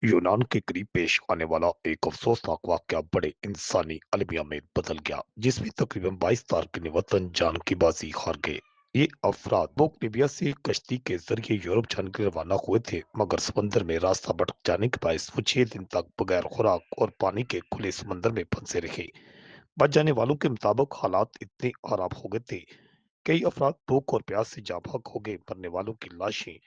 यूनान के करीब पेश आने वाला एक अफसोसनाक वाकया बड़े इंसानी अलमिया में बदल गया, जिसमें तकरीबन 22 तारकिन वतन जान की बाजी हार गए। ये अफराद बुक लिबिया से कश्ती के जरिए यूरोप जाने के लिए रवाना हुए थे, मगर समंदर में रास्ता भटक जाने के बायस वो 6 दिन तक बगैर खुराक और पानी के खुले समंदर में फंसे रहे। बच जाने वालों के मुताबिक हालात इतने खराब हो गए थे, कई अफराद भूख और प्यास से जाँ बहक हो गए। मरने वालों की लाशें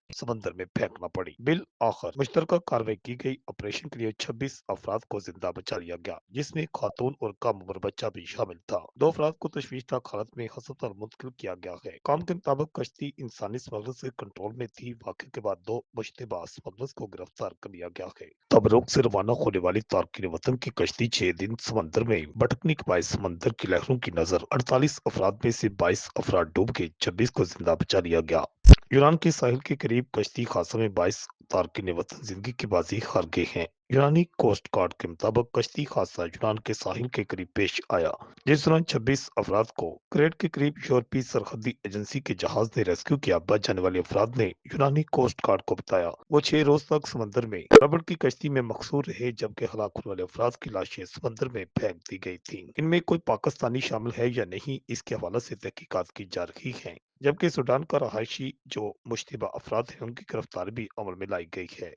समंदर में फेंकना पड़ी। बिल आखिर मुश्तरका कार्रवाई की गई। ऑपरेशन के लिए 26 अफराद को जिंदा बचा लिया गया, जिसमें खातून और कम उम्र बच्चा भी शामिल था। 2 अफराद को तशवीशनाक हालत में अस्पताल मुंतकिल किया गया है। काम के मुताबिक कश्ती इंसानी स्मगलर्स के कंट्रोल में थी। वाक़े के बाद 2 मुश्तबा स्मगलर्स को गिरफ्तार कर लिया गया है। तबरुक से रवाना होने वाली तारकिन वतन की कश्ती 6 दिन समंदर में भटकने के बाद समंदर की लहरों की नजर 48 अफराद में से 22 अफराद डूब गए, 26 को जिंदा बचा लिया गया। यूनान के साहिल के करीब कश्ती हादसा में 22 तारकिन वतन जिंदगी की बाजी हार गए हैं। यूनानी कोस्ट गार्ड के मुताबिक कश्ती हादसा यूनान के साहिल के करीब पेश आया, जिस दौरान 26 अफराद को क्रेट के करीब यूरोपीय सरहदी एजेंसी के जहाज ने रेस्क्यू किया। बच जाने वाले अफराद ने यूनानी कोस्ट गार्ड को बताया वो 6 रोज तक समंदर में रबड़ की कश्ती में मकसूर रहे, जबकि हलाक होने वाले अफराद की लाशें समंदर में फेंक दी गई थी। इनमें कोई पाकिस्तानी शामिल है या नहीं, इसके हवाले से तहकीकात की जा रही है, जबकि सूडान का रहायशी जो मुश्तबा अफराद है उनकी गिरफ्तारी भी अमल में लाई गई है।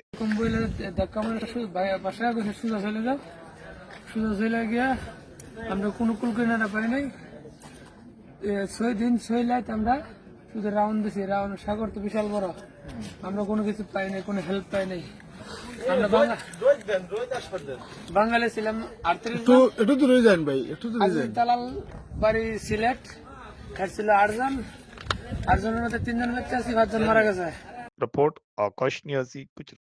ধাক্কা মারে বাসায় গেছে, সোজা চলে যাও। সোজা চলে গিয়া আমরা কোনো কুল কিনারা পাই নাই। 6 দিন 6 রাত আমরা শুধু রাউন্ড দিছি। রাউন্ড সাগর তো বিশাল বড়, আমরা কোনো কিছু পাই নাই, কোনো হেল্প পাই নাই। আমরা বাঙালি ছিলাম 38 একটু একটু দূরে যান ভাই, একটু দূরে যান। দালাল বাড়ি সিলেট, খাচ্ছিল 8 জন। 8 জনের মধ্যে 3 জন বেঁচে আছি, 5 জন মারা গেছে। रिपोर्ट आकाश नियाजी, गुजरात।